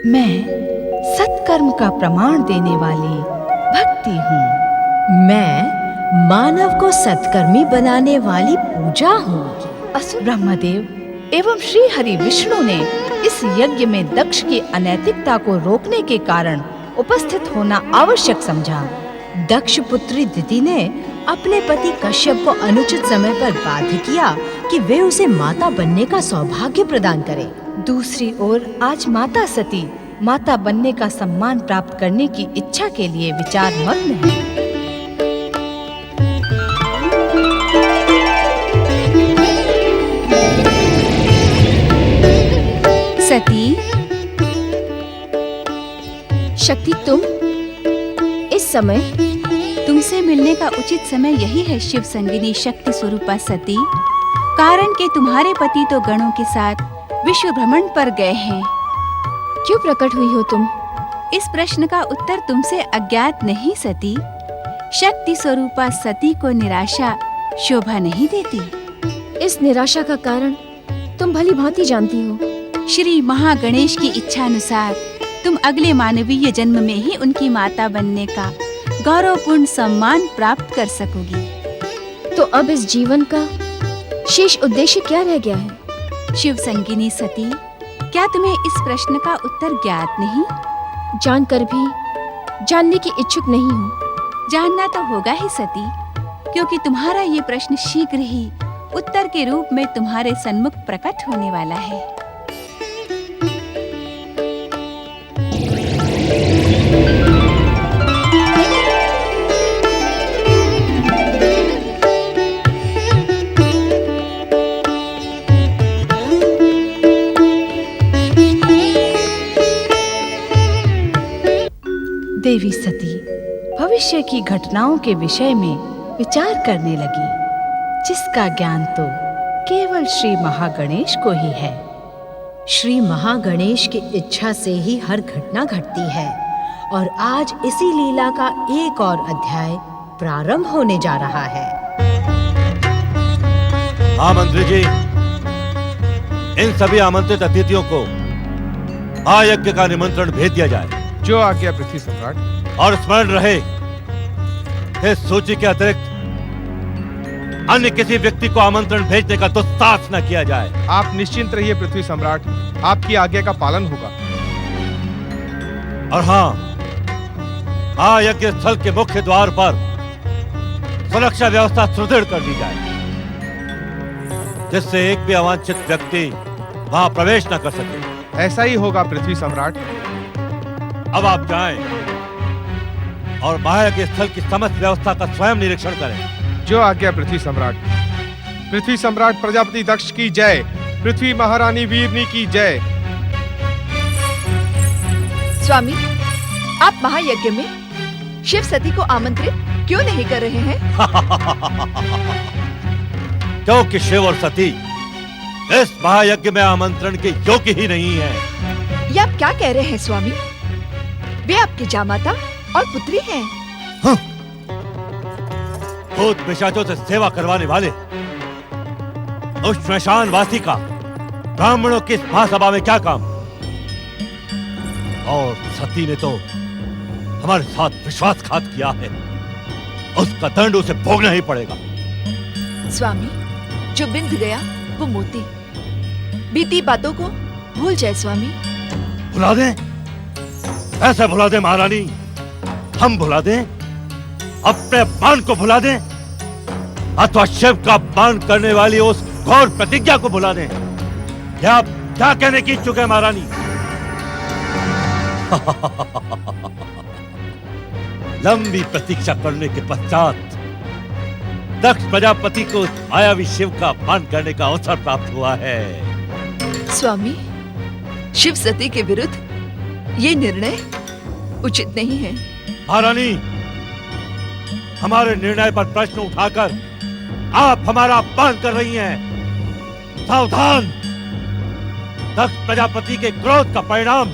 मैं सत्कर्म का प्रमाण देने वाली भक्ति हूँ। मैं मानव को सत्कर्मी बनाने वाली पूजा हूँ। असुर ब्रह्मदेव एवं श्री हरि विष्णु ने इस यज्ञ में दक्ष की अनैतिकता को रोकने के कारण उपस्थित होना आवश्यक समझा। दक्ष पुत्री दिति ने अपने पति कश्यप को अनुचित समय पर बाध्य किया कि वे उसे माता बनने का सौभाग्य प्रदान करें। दूसरी ओर आज माता सती माता बनने का सम्मान प्राप्त करने की इच्छा के लिए विचार मग्न है। सती, शक्ति तुम इस समय? तुमसे मिलने का उचित समय यही है शिव संगिनी शक्ति स्वरूपा सती, कारण कि तुम्हारे पति तो गणों के साथ विश्व भ्रमण पर गए हैं। क्यों प्रकट हुई हो तुम? इस प्रश्न का उत्तर तुमसे अज्ञात नहीं सती। शक्ति स्वरूपा सती को निराशा शोभा नहीं देती। इस निराशा का कारण तुम भली भांति जानती हो। श्री महागणेश की इच्छा अनुसार तुम अगले मानवीय जन्म में ही उनकी माता बनने का गौरवपूर्ण सम्मान प्राप्त कर सकोगी। तो अब इस जीवन का शेष उद्देश्य क्या रह गया है? शिव संगिनी सती, क्या तुम्हें इस प्रश्न का उत्तर ज्ञात नहीं? जानकर भी जानने की इच्छुक नहीं हूँ। जानना तो होगा ही सती, क्योंकि तुम्हारा ये प्रश्न शीघ्र ही उत्तर के रूप में तुम्हारे सन्मुख प्रकट होने वाला है। देवी सती भविष्य की घटनाओं के विषय में विचार करने लगी, जिसका ज्ञान तो केवल श्री महागणेश को ही है। श्री महागणेश की इच्छा से ही हर घटना घटती है और आज इसी लीला का एक और अध्याय प्रारंभ होने जा रहा है। हाँ मंत्री जी, इन सभी आमंत्रित अतिथियों को महायज्ञ का निमंत्रण भेज दिया जाए। जो आज्ञा पृथ्वी सम्राट। और स्मरण रहे, इस सूची के अतिरिक्त अन्य किसी व्यक्ति को आमंत्रण भेजने का दुस्साहस न किया जाए। आप निश्चिंत रहिए पृथ्वी सम्राट, आपकी आज्ञा का पालन होगा। और हाँ, महायज्ञ स्थल के मुख्य द्वार पर सुरक्षा व्यवस्था सुदृढ़ कर दी जाए, जिससे एक भी अवांछित व्यक्ति वहां प्रवेश न कर सके। ऐसा ही होगा पृथ्वी सम्राट। अब आप जाएं और महायज्ञ स्थल की समस्त व्यवस्था का स्वयं निरीक्षण करें। जो आज्ञा पृथ्वी सम्राट। पृथ्वी सम्राट प्रजापति दक्ष की जय। पृथ्वी महारानी वीरनी की जय। स्वामी, आप महायज्ञ में शिव सती को आमंत्रित क्यों नहीं कर रहे हैं? क्योंकि शिव और सती इस महायज्ञ में आमंत्रण के योग्य ही नहीं है। ये आप क्या कह रहे हैं स्वामी? वे आपकी जामाता और पुत्री हैं। हाँ। भूत पिशाचों से सेवा करवाने वाले उस श्मशानवासी का ब्राह्मणों की इस महासभा में क्या काम? और सती ने तो हमारे साथ विश्वासघात किया है, उसका दंड उसे भोगना ही पड़ेगा। स्वामी, जो बिंद गया वो मोती। बीती बातों को भूल जाए स्वामी। भुला दें? ऐसे भुला दें महारानी? हम भुला दें? अपने अपमान को भुला दें? अथवा शिव का अपमान करने वाली उस घोर प्रतिज्ञा को भुला दें? क्या आप क्या कहने की इच्छुक है महारानी? लंबी प्रतीक्षा करने के पश्चात दक्ष प्रजापति को मायावी शिव का अपमान करने का अवसर प्राप्त हुआ है। स्वामी, शिव सती के विरुद्ध ये निर्णय उचित नहीं है। महारानी, हमारे निर्णय पर प्रश्न उठाकर आप हमारा अपमान कर रही हैं। सावधान! दक्ष प्रजापति के क्रोध का परिणाम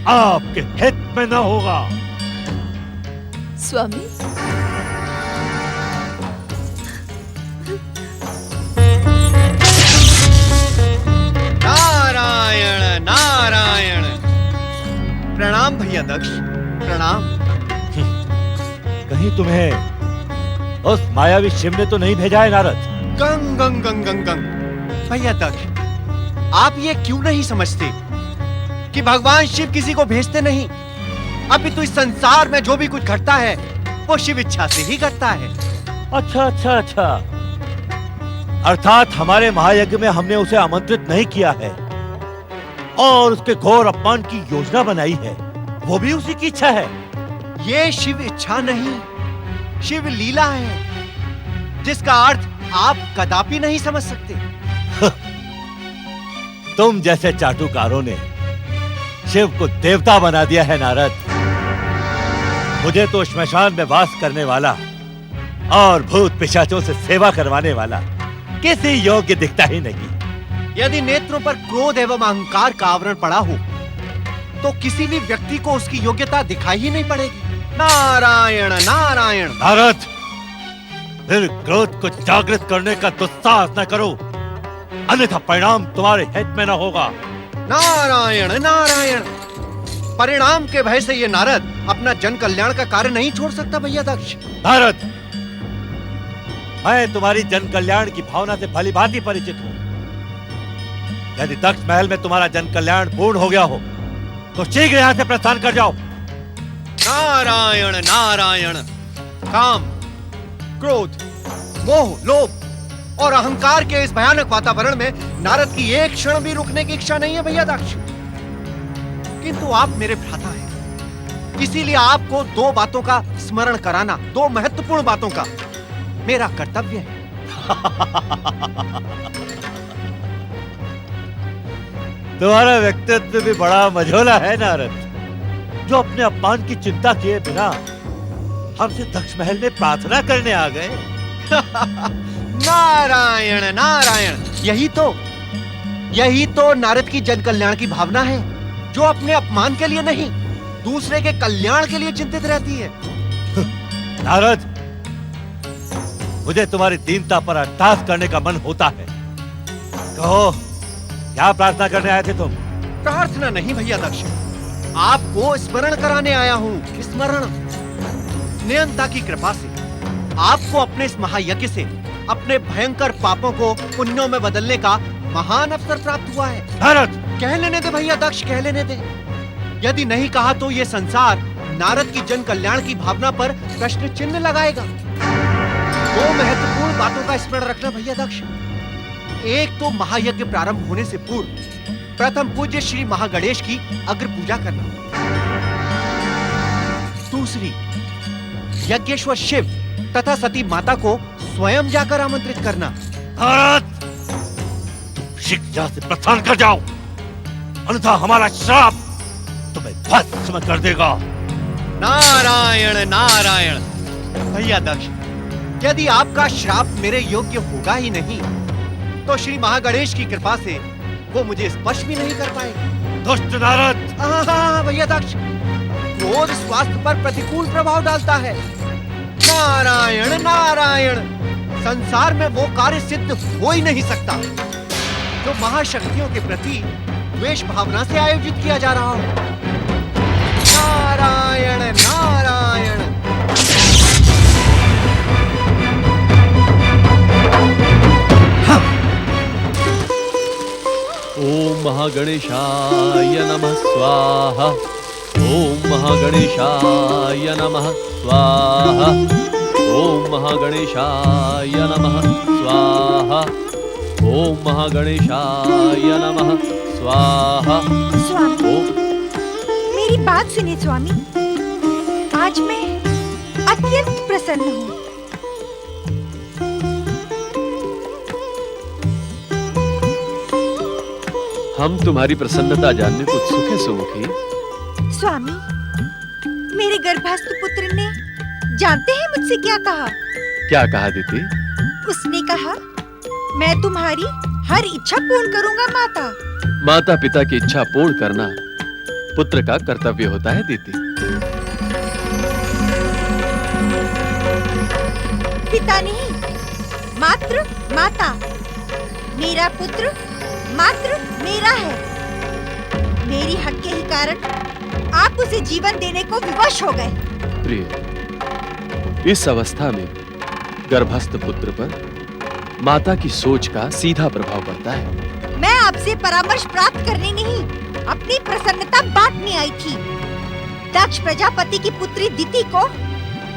आपके हित में न होगा। स्वामी, नारायण नारायण। प्रणाम भैया दक्ष, प्रणाम। कहीं तुम्हें उस मायावी शिव ने तो नहीं भेजा है नारद? गंग गंग गंग गंग गंग। भैया दक्ष, आप ये क्यों नहीं समझते कि भगवान शिव किसी को भेजते नहीं? अभी तो इस संसार में जो भी कुछ घटता है वो शिव इच्छा से ही घटता है। अच्छा अच्छा अच्छा, अर्थात हमारे महायज्ञ में हमने उसे आमंत्रित नहीं किया है और उसके घोर अपमान की योजना बनाई है, वो भी उसी की इच्छा है। ये शिव इच्छा नहीं, शिव लीला है, जिसका अर्थ आप कदापि नहीं समझ सकते। तुम जैसे चाटुकारों ने शिव को देवता बना दिया है नारद। मुझे तो श्मशान में वास करने वाला और भूत पिशाचों से सेवा करवाने वाला किसी योग्य दिखता ही नहीं। यदि नेत्रों पर क्रोध एवं अहंकार का आवरण पड़ा हो तो किसी भी व्यक्ति को उसकी योग्यता दिखाई ही नहीं पड़ेगी। नारायण नारायण। नारद, फिर क्रोध को जागृत करने का दुस्साहस न करो, अन्यथा परिणाम तुम्हारे हित में न होगा। नारायण नारायण। परिणाम के भय से ये नारद अपना जन कल्याण का कार्य नहीं छोड़ सकता भैया दक्ष। नारद, मैं तुम्हारी जन कल्याण की भावना से भली भांति परिचित हूं। यदि दक्ष महल में तुम्हारा जन कल्याण पूर्ण हो गया हो तो शीघ्र यहां से प्रस्थान कर जाओ। नारायण नारायण। काम, क्रोध, मोह, लोभ और अहंकार के इस भयानक वातावरण में नारद की एक क्षण भी रुकने की इच्छा नहीं है भैया दक्ष। किंतु आप मेरे भ्राता हैं, इसीलिए आपको दो बातों का स्मरण कराना, दो महत्वपूर्ण बातों का मेरा कर्तव्य है। तुम्हारा व्यक्तित्व भी बड़ा मझोला है नारद, जो अपने अपमान की चिंता किए बिना हमसे दक्ष महल में प्रार्थना करने आ गए। नारायण नारायण। यही तो नारद की जन कल्याण की भावना है, जो अपने अपमान के लिए नहीं, दूसरे के कल्याण के लिए चिंतित रहती है। नारद, मुझे तुम्हारी दीनता पर अरदास करने का मन होता है। कहो, क्या प्रार्थना करने आए थे तुम? प्रार्थना नहीं भैया दक्ष, आपको स्मरण कराने आया हूँ। स्मरण। नियंता की कृपा से आपको अपने इस महायज्ञ से अपने भयंकर पापों को पुण्यों में बदलने का महान अवसर प्राप्त हुआ है। नारद, कह लेने दे भैया दक्ष, कह लेने दे। यदि नहीं कहा तो ये संसार नारद की जन कल्याण की भावना पर प्रश्न चिन्ह लगाएगा। दो महत्वपूर्ण बातों का स्मरण रखना भैया दक्ष। एक तो महायज्ञ प्रारंभ होने से पूर्व प्रथम पूज्य श्री महागणेश की अग्र पूजा करना। दूसरी, यज्ञेश्वर शिव तथा सती माता को स्वयं जाकर आमंत्रित करना। नारद, तुम शीघ्र से प्रस्थान कर जाओ, अन्यथा हमारा श्राप तुम्हें भस्म कर देगा। नारायण नारायण। भैया दक्ष, यदि आपका श्राप मेरे योग्य होगा ही नहीं तो श्री महागणेश की कृपा से वो मुझे स्पर्श भी नहीं कर पाएगा। दुष्ट नारद। भैया दक्ष, क्रोध स्वास्थ्य पर प्रतिकूल प्रभाव डालता है। नारायण नारायण। संसार में वो कार्य सिद्ध हो ही नहीं सकता जो महाशक्तियों के प्रति द्वेष भावना से आयोजित किया जा रहा हो। नारायण नारायण। ओम महागणेशाय नमः स्वाहा। ओम महागणेशाय नमः स्वाहा। ओम महागणेशाय नमः स्वाहा। ओम महागणेशाय नमः स्वाहा। स्वामी, मेरी बात सुनिए स्वामी। आज मैं अत्यंत प्रसन्न हूँ। हम तुम्हारी प्रसन्नता जानने को उत्सुक है सुमुखी। स्वामी, मेरे गर्भस्थ पुत्र ने जानते हैं मुझसे क्या कहा? क्या कहा दीदी? उसने कहा, मैं तुम्हारी हर इच्छा पूर्ण करूंगा माता। माता पिता की इच्छा पूर्ण करना पुत्र का कर्तव्य होता है दीदी। पिता नहीं, मात्र माता। मेरा पुत्र मात्र मेरा है। मेरी हक के ही कारण आप उसे जीवन देने को विवश हो गए। प्रिय, इस अवस्था में गर्भस्थ पुत्र पर माता की सोच का सीधा प्रभाव पड़ता है। मैं आपसे परामर्श प्राप्त करने नहीं, अपनी प्रसन्नता बांटने आई थी। दक्ष प्रजापति की पुत्री दिति को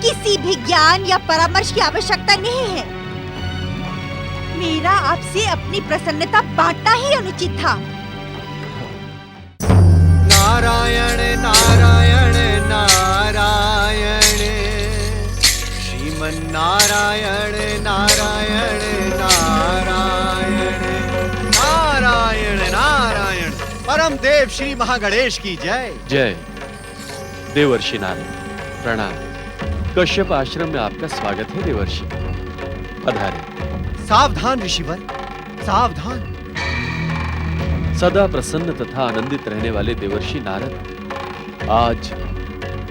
किसी भी ज्ञान या परामर्श की आवश्यकता नहीं है। मेरा आपसे अपनी प्रसन्नता बांटना ही अनुचित था। नारायण नारायण नारायण, श्रीमन नारायण नारायण नारायण, नारायण नारायण। परम देव श्री महागणेश की जय। जय। देवर्षि नारद प्रणाम। कश्यप आश्रम में आपका स्वागत है देवर्षि। पधारें। सावधान ऋषिवर, सावधान। सदा प्रसन्न तथा आनंदित रहने वाले देवर्षि नारद, आज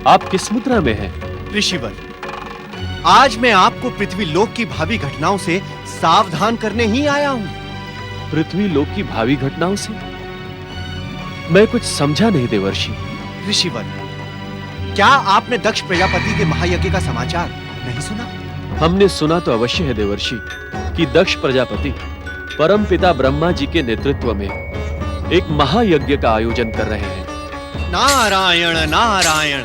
आप किस मुद्रा में हैं? ऋषिवर, आज मैं आपको पृथ्वी लोक की भावी घटनाओं से सावधान करने ही आया हूं। पृथ्वी लोक की भावी घटनाओं से? मैं कुछ समझा नहीं देवर्षि। ऋषिवर, क्या आपने दक्ष प्रजापति के महायज्ञ का समाचार नहीं सुना? हमने सुना तो अवश्य है देवर्षि कि दक्ष प्रजापति परम पिता ब्रह्मा जी के नेतृत्व में एक महायज्ञ का आयोजन कर रहे हैं। नारायण नारायण।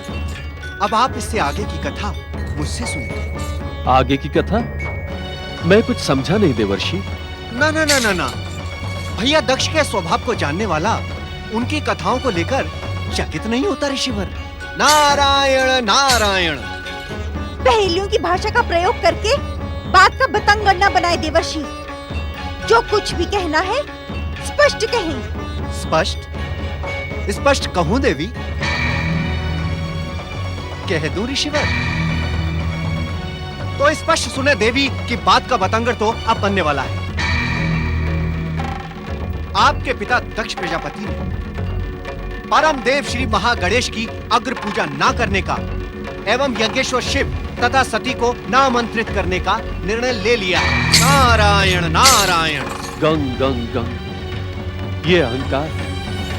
अब आप इससे आगे की कथा मुझसे सुनिए। आगे की कथा? मैं कुछ समझा नहीं देवर्षि। ना ना ना ना ना, भैया दक्ष के स्वभाव को जानने वाला उनकी कथाओं को लेकर चकित नहीं होता ऋषिवर। नारायण नारायण। पहेलियों की भाषा का प्रयोग करके बात का बतंगड़ न बनाए देवर्षि। जो कुछ भी कहना है स्पष्ट कहें। स्पष्ट? स्पष्ट कहूं देवी? कह दूं ऋषिवर? तो स्पष्ट सुने देवी कि बात का बतंगड़ तो अब बनने वाला है। आपके पिता दक्ष प्रजापति ने परम देव श्री महागणेश की अग्र पूजा ना करने का एवं यज्ञेश्वर शिव तथा सती को ना आमंत्रित करने का निर्णय ले लिया। नारायण नारायण। गंग गंग गंग। ये अहंकार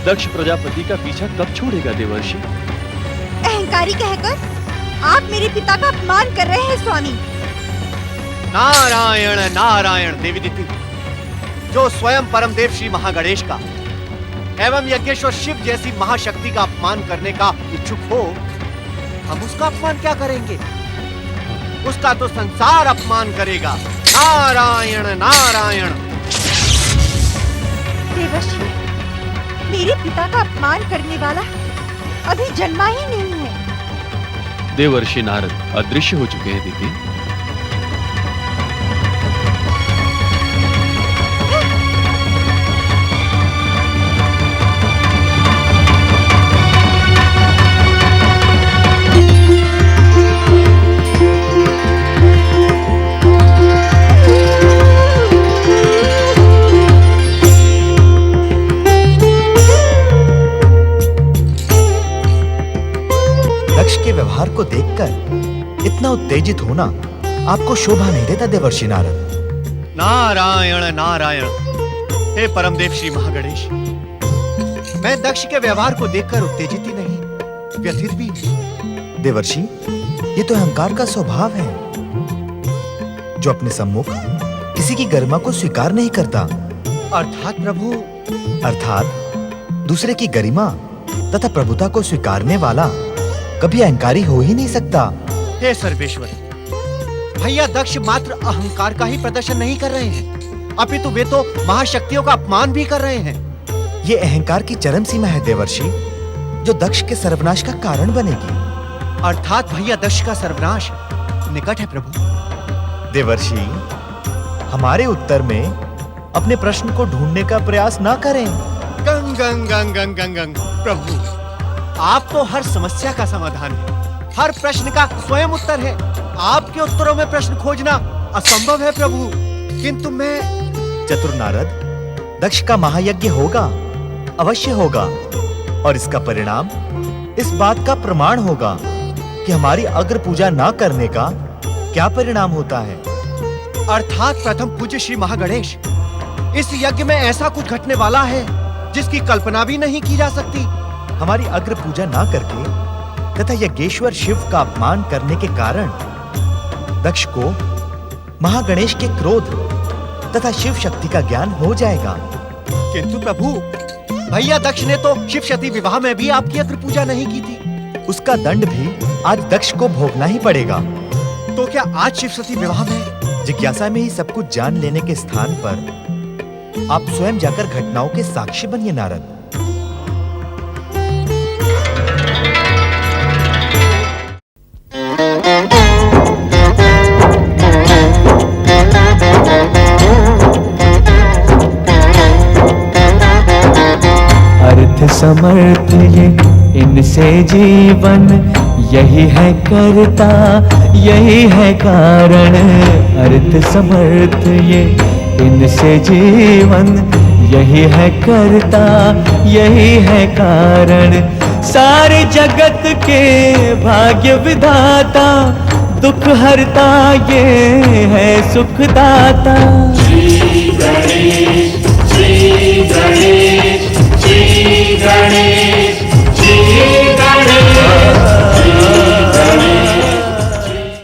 दक्ष प्रजापति का पीछा कब छोड़ेगा देवर्षि? अहंकारी कहकर आप मेरे पिता का अपमान कर रहे हैं स्वामी। नारायण नारायण। देवी दिति, जो स्वयं परम देव श्री महागणेश का एवं यज्ञेश्वर शिव जैसी महाशक्ति का अपमान करने का इच्छुक हो, हम उसका अपमान क्या करेंगे? उसका तो संसार अपमान करेगा। नारायण नारायण। देवर्षि, मेरे पिता का अपमान करने वाला अभी जन्मा ही नहीं है। देवर्षि नारद अदृश्य हो चुके हैं दीदी। व्यवहार को देखकर इतना उत्तेजित होना आपको शोभा नहीं देता देवर्षि नारद। नारायण नारायण। हे परमदेव श्री महागणेश, मैं दक्ष के व्यवहार को देखकर उत्तेजित ही नहीं, व्यथित भी। देवर्षि, ये तो अहंकार का स्वभाव है, जो अपने सम्मुख किसी की गरिमा को स्वीकार नहीं करता। अर्थात प्रभु? अर्थात दूसरे की गरिमा तथा प्रभुता को स्वीकारने वाला कभी अहंकारी हो ही नहीं सकता। हे सर्वेश्वर, भैया दक्ष मात्र अहंकार का ही प्रदर्शन नहीं कर रहे हैं, अपितु वे तो महाशक्तियों का अपमान भी कर रहे हैं। ये अहंकार की चरम सीमा है देवर्षि, जो दक्ष के सर्वनाश का कारण बनेगी। अर्थात भैया दक्ष का सर्वनाश निकट है प्रभु। देवर्षि, हमारे उत्तर में अपने प्रश्न को ढूंढने का प्रयास ना करें। गंग गंग गंग गंग गंग गंग। प्रभु, आप तो हर समस्या का समाधान है, हर प्रश्न का स्वयं उत्तर है। आपके उत्तरों में प्रश्न खोजना असंभव है प्रभु, किंतु मैं। चतुर नारद, दक्ष का महायज्ञ होगा, अवश्य होगा, और इसका परिणाम इस बात का प्रमाण होगा कि हमारी अग्र पूजा ना करने का क्या परिणाम होता है। अर्थात प्रथम पूज्य श्री महागणेश, इस यज्ञ में ऐसा कुछ घटने वाला है जिसकी कल्पना भी नहीं की जा सकती। हमारी अग्र पूजा ना करके तथा यज्ञेश्वर शिव का अपमान करने के कारण दक्ष को महागणेश के क्रोध तथा शिव शक्ति का ज्ञान हो जाएगा। किंतु प्रभु, भैया दक्ष ने तो शिव शक्ति विवाह में भी आपकी अग्र पूजा नहीं की थी। उसका दंड भी आज दक्ष को भोगना ही पड़ेगा। तो क्या आज शिव शक्ति विवाह में? जिज्ञासा में ही सब कुछ जान लेने के स्थान पर आप स्वयं जाकर घटनाओं के साक्षी बनिए नारद। अर्थ समर्थ ये इनसे जीवन, यही है करता यही है कारण। अर्थ समर्थ ये इनसे जीवन, यही है करता यही है कारण। सारे जगत के भाग्य विधाता, दुख हरता ये है सुखदाता। श्री गणेश